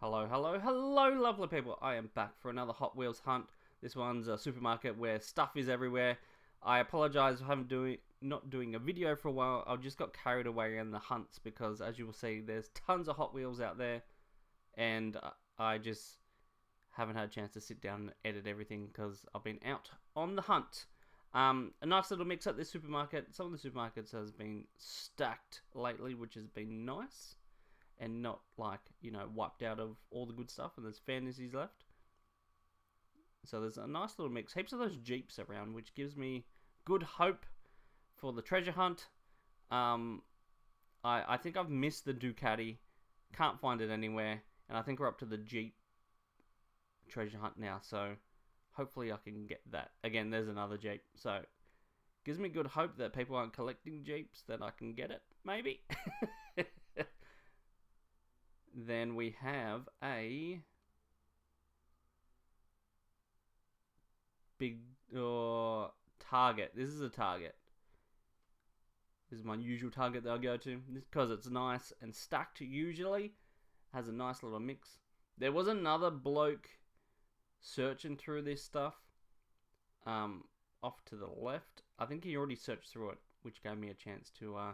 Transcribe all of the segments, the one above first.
Hello, hello, hello, lovely people. I am back for another Hot Wheels hunt. This one's a supermarket where stuff is everywhere. I apologise for not doing a video for a while. I just got carried away in the hunts because, as you will see, there's tons of Hot Wheels out there, and I just haven't had a chance to sit down and edit everything because I've been out on the hunt. A nice little mix at this supermarket. Some of the supermarkets has been stacked lately, which has been nice and not like, wiped out of all the good stuff and there's fantasies left. So there's a nice little mix. Heaps of those Jeeps around, which gives me good hope for the treasure hunt. I think I've missed the Ducati. Can't find it anywhere. And I think we're up to the Jeep treasure hunt now. So hopefully I can get that. Again, there's another Jeep. So gives me good hope that people aren't collecting Jeeps, that I can get it, maybe. Then we have a big Target. This is a Target. This is my usual Target that I go to because it's nice and stacked. Usually has a nice little mix. There was another bloke searching through this stuff off to the left. I think he already searched through it, which gave me a chance to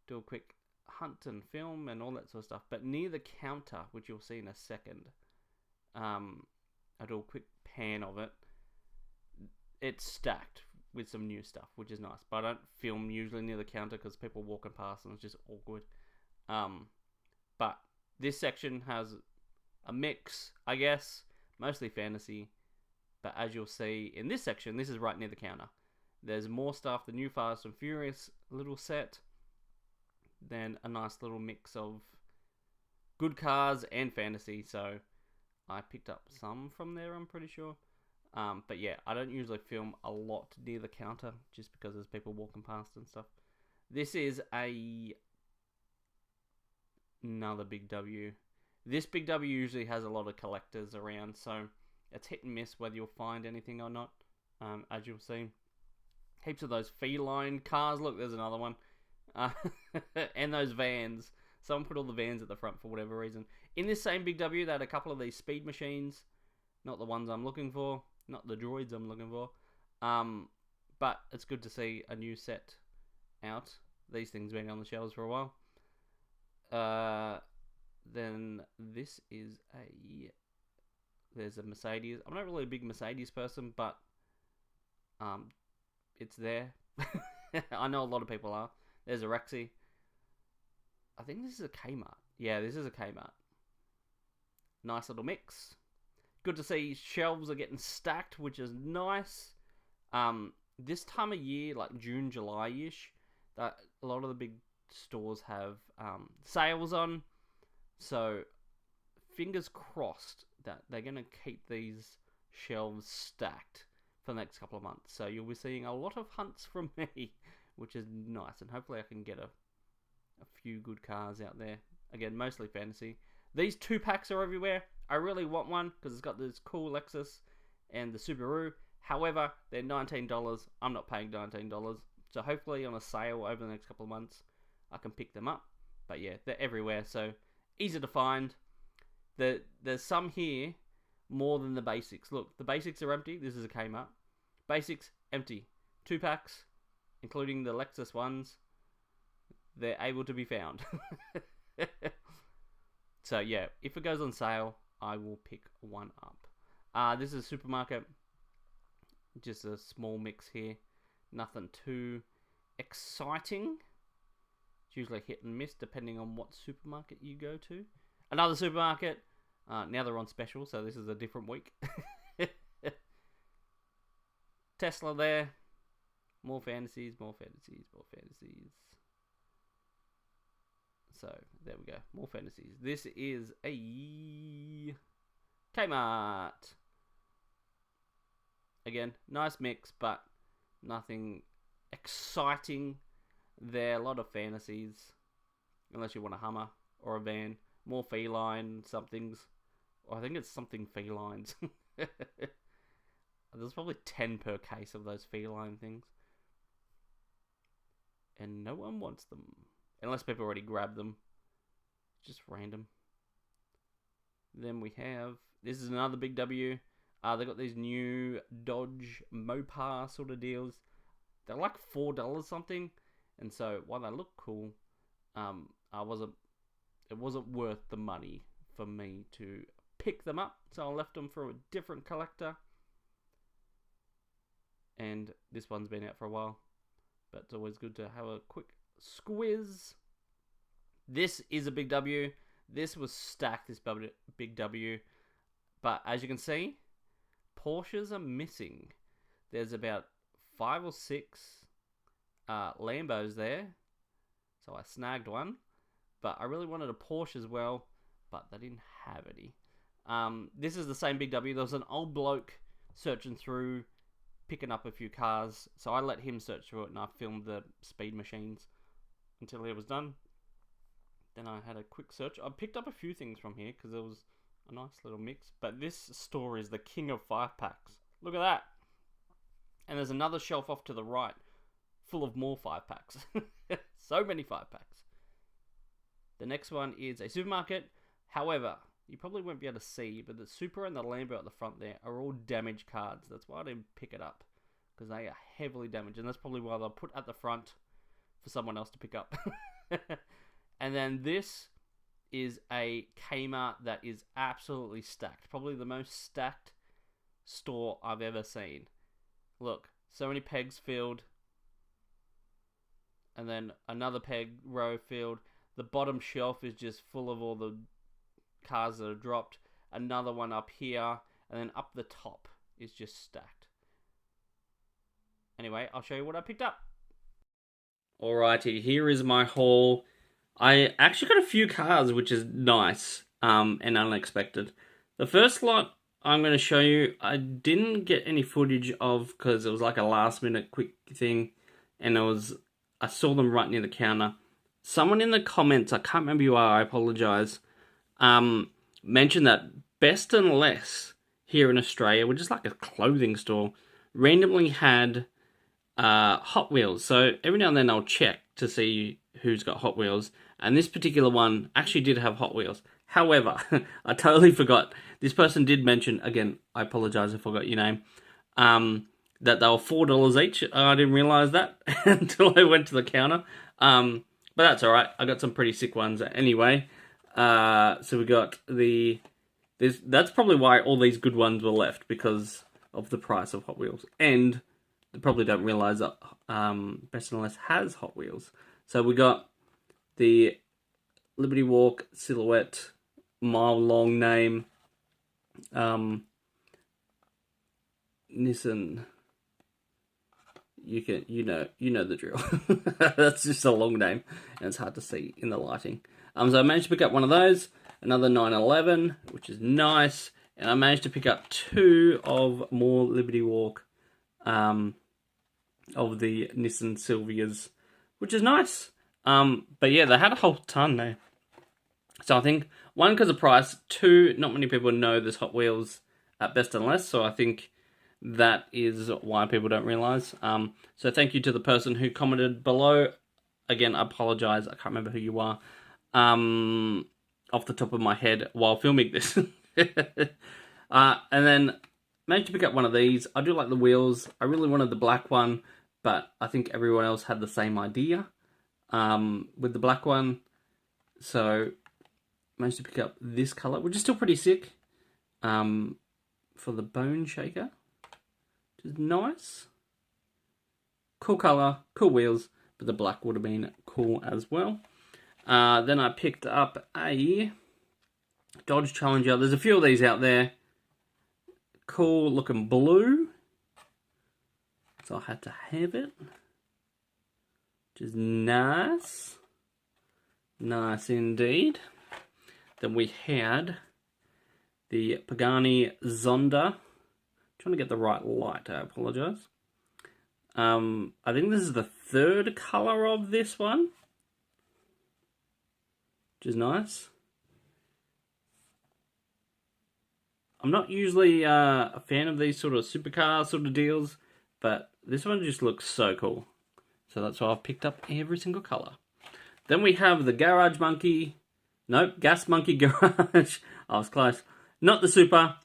do a quick hunt and film and all that sort of stuff. But near the counter, which you'll see in a second, I'll do a quick pan of it. It's stacked with some new stuff, which is nice. But I don't film usually near the counter because people walking past and it's just awkward. But this section has a mix, I guess, mostly fantasy. But as you'll see in this section, this is right near the counter. There's more stuff, the new Fast and Furious little set. Then a nice little mix of good cars and fantasy. So I picked up some from there, I'm pretty sure. But yeah, I don't usually film a lot near the counter just because there's people walking past and stuff. This is another Big W. This Big W usually has a lot of collectors around, so it's hit and miss whether you'll find anything or not. As you'll see, heaps of those feline cars. Look, there's another one. And those vans. Someone put all the vans at the front for whatever reason. In this same Big W, they had a couple of these speed machines. Not the ones I'm looking for. Not the droids I'm looking for. But it's good to see a new set out. These things been on the shelves for a while. Then this is there's a Mercedes. I'm not really a big Mercedes person, but it's there. I know a lot of people are. There's a Rexy. I think this is a Kmart. Yeah, this is a Kmart. Nice little mix. Good to see shelves are getting stacked, which is nice. This time of year, like June, July-ish, that a lot of the big stores have sales on. So, fingers crossed that they're going to keep these shelves stacked for the next couple of months. So, you'll be seeing a lot of hunts from me, which is nice. And hopefully I can get a few good cars out there. Again, mostly fantasy. These 2-packs are everywhere. I really want one because it's got this cool Lexus and the Subaru. However, they're $19. I'm not paying $19. So hopefully on a sale over the next couple of months, I can pick them up. But yeah, they're everywhere. So easy to find. There's some here more than the basics. Look, the basics are empty. This is a Kmart. Basics, empty. 2-packs, including the Lexus ones, they're able to be found. So yeah, if it goes on sale, I will pick one up. This is a supermarket. Just a small mix here. Nothing too exciting. It's usually hit and miss depending on what supermarket you go to. Another supermarket. Now they're on special, so this is a different week. Tesla there. More fantasies, more fantasies, more fantasies. So, there we go. More fantasies. This is a Kmart. Again, nice mix, but nothing exciting there. A lot of fantasies. Unless you want a Hummer or a van. More feline somethings. Or I think it's something felines. There's probably 10 per case of those feline things. And no one wants them. Unless people already grab them. Just random. Then we have, this is another big W. They got these new Dodge Mopar sort of deals. They're like $4 something, and so while they look cool, it wasn't worth the money for me to pick them up. So I left them for a different collector, and this one's been out for a while, but it's always good to have a quick squiz. This is a big W. This was stacked, this big W, but as you can see, Porsches are missing. There's about 5 or 6 Lambos there, so I snagged one, but I really wanted a Porsche as well, but they didn't have any. This is the same big W. There was an old bloke searching through, picking up a few cars, so I let him search through it, and I filmed the speed machines until he was done. Then I had a quick search. I picked up a few things from here because there was a nice little mix. But this store is the king of 5-packs. Look at that. And there's another shelf off to the right full of more 5-packs. So many 5-packs. The next one is a supermarket. However, you probably won't be able to see, but the Supra and the Lambo at the front there are all damaged cards. That's why I didn't pick it up, because they are heavily damaged. And that's probably why they'll put at the front for someone else to pick up. And then this is a Kmart that is absolutely stacked. Probably the most stacked store I've ever seen. Look, so many pegs filled. And then another peg row filled. The bottom shelf is just full of all the cars that are dropped. Another one up here. And then up the top is just stacked. Anyway, I'll show you what I picked up. Alrighty, here is my haul. I actually got a few cars, which is nice and unexpected. The first lot I'm going to show you, I didn't get any footage of because it was like a last minute quick thing, and I saw them right near the counter. Someone in the comments, I can't remember who you are, I apologise, mentioned that Best and Less here in Australia, which is like a clothing store, randomly had Hot Wheels. So every now and then I'll check to see who's got Hot Wheels, and this particular one actually did have Hot Wheels. However, I totally forgot. This person did mention, again, I apologise, I forgot your name, that they were $4 each. I didn't realise that until I went to the counter. But that's alright. I got some pretty sick ones anyway. So we got that's probably why all these good ones were left, because of the price of Hot Wheels. And they probably don't realise that Best and Less has Hot Wheels. So we got the Liberty Walk silhouette, mile-long name, Nissan. You know the drill. That's just a long name, and it's hard to see in the lighting. So I managed to pick up one of those, another 911, which is nice, and I managed to pick up 2 of more Liberty Walk, of the Nissan Silvias, which is nice. But yeah, they had a whole ton there. So I think, 1, because of price, 2, not many people know there's Hot Wheels at Best and Less, so I think that is why people don't realise. So thank you to the person who commented below. Again, I apologise, I can't remember who you are, off the top of my head while filming this. And then managed to pick up one of these. I do like the wheels. I really wanted the black one, but I think everyone else had the same idea with the black one. So managed to pick up this colour, which is still pretty sick, for the Bone Shaker, which is nice. Cool colour, cool wheels, but the black would have been cool as well. Then I picked up a Dodge Challenger. There's a few of these out there. Cool looking blue. So I had to have it. Which is nice. Nice indeed. Then we had the Pagani Zonda. Trying to get the right light, I apologise. I think this is the 3rd colour of this one, which is nice. I'm not usually a fan of these sort of supercar sort of deals, but this one just looks so cool. So that's why I've picked up every single colour. Then we have the Garage Monkey. Nope, Gas Monkey Garage. I was close. Not the Super,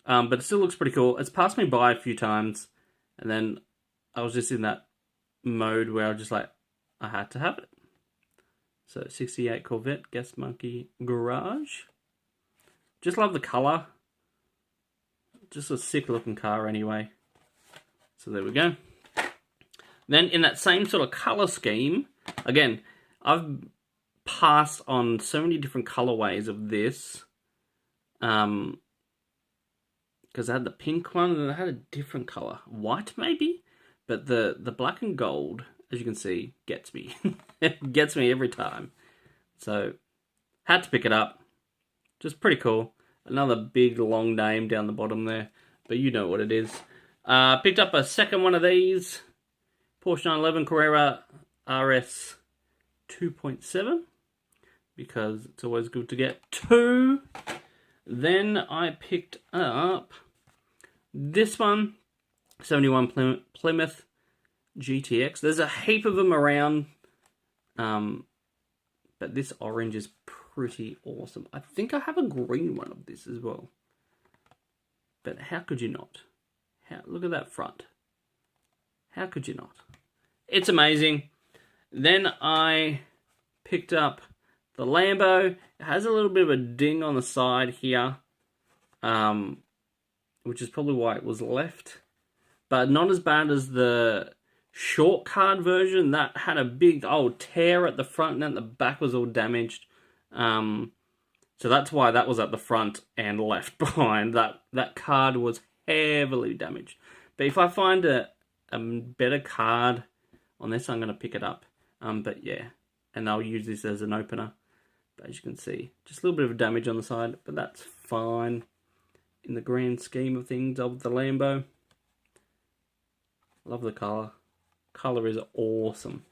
but it still looks pretty cool. It's passed me by a few times, and then I was just in that mode where I was just like, I had to have it. So 68 Corvette, Gas Monkey Garage. Just love the colour. Just a sick looking car anyway. So there we go. Then in that same sort of colour scheme, again, I've passed on so many different colourways of this. Because I had the pink one and I had a different colour. White maybe? But the black and gold, as you can see, gets me. It gets me every time. So, had to pick it up. Just pretty cool. Another big long name down the bottom there. But you know what it is. Picked up a second one of these. Porsche 911 Carrera RS 2.7. Because it's always good to get two. Then I picked up this one. 71 Plymouth GTX. There's a heap of them around. But this orange is pretty awesome. I think I have a green one of this as well. But how could you not? Look at that front. How could you not? It's amazing. Then I picked up the Lambo. It has a little bit of a ding on the side here. Which is probably why it was left. But not as bad as the short card version. That had a big old tear at the front and then the back was all damaged. So that's why that was at the front and left behind. That card was heavily damaged. But if I find a better card on this, I'm going to pick it up. But yeah, and I'll use this as an opener. But as you can see, just a little bit of damage on the side, but that's fine in the grand scheme of things of the Lambo. Love the colour. Colour is awesome.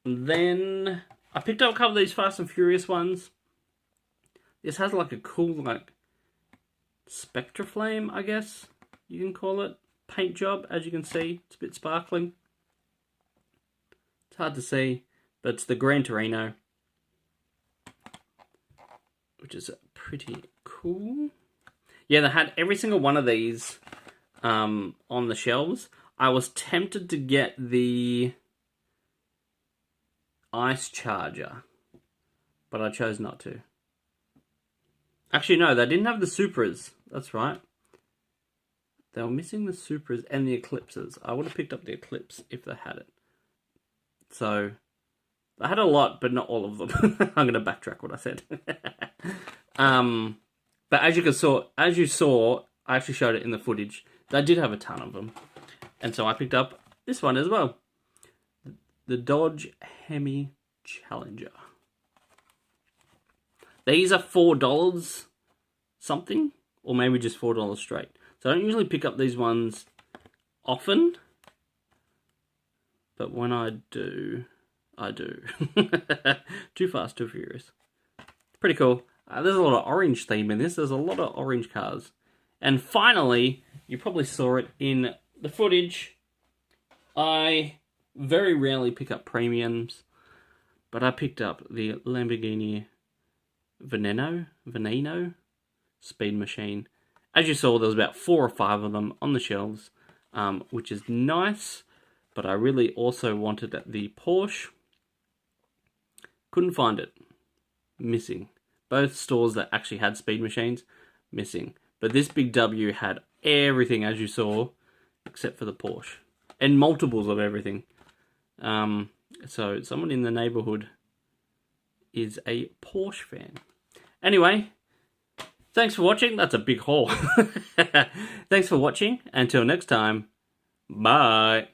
And then I picked up a couple of these Fast and Furious ones. This has like a cool like Spectra Flame, I guess you can call it. Paint job, as you can see. It's a bit sparkling. It's hard to see, but it's the Gran Torino, which is pretty cool. Yeah, they had every single one of these on the shelves. I was tempted to get the Ice Charger, but I chose not to. Actually, no, they didn't have the Supras. That's right. They were missing the Supras and the Eclipses. I would have picked up the Eclipse if they had it. So, they had a lot, but not all of them. I'm going to backtrack what I said. But as you saw, I actually showed it in the footage. They did have a ton of them. And so I picked up this one as well. The Dodge Hemi Challenger. These are $4 something, or maybe just $4 straight. So I don't usually pick up these ones often, but when I do, I do. Too Fast, Too Furious. Pretty cool. There's a lot of orange theme in this. There's a lot of orange cars. And finally, you probably saw it in the footage. I very rarely pick up premiums, but I picked up the Lamborghini Veneno Speed Machine. As you saw, there was about 4 or 5 of them on the shelves, which is nice, but I really also wanted the Porsche. Couldn't find it. Missing. Both stores that actually had speed machines, missing. But this big W had everything, as you saw, except for the Porsche. And multiples of everything. So someone in the neighborhood is a Porsche fan. Anyway, thanks for watching. That's a big haul. Thanks for watching. Until next time, bye.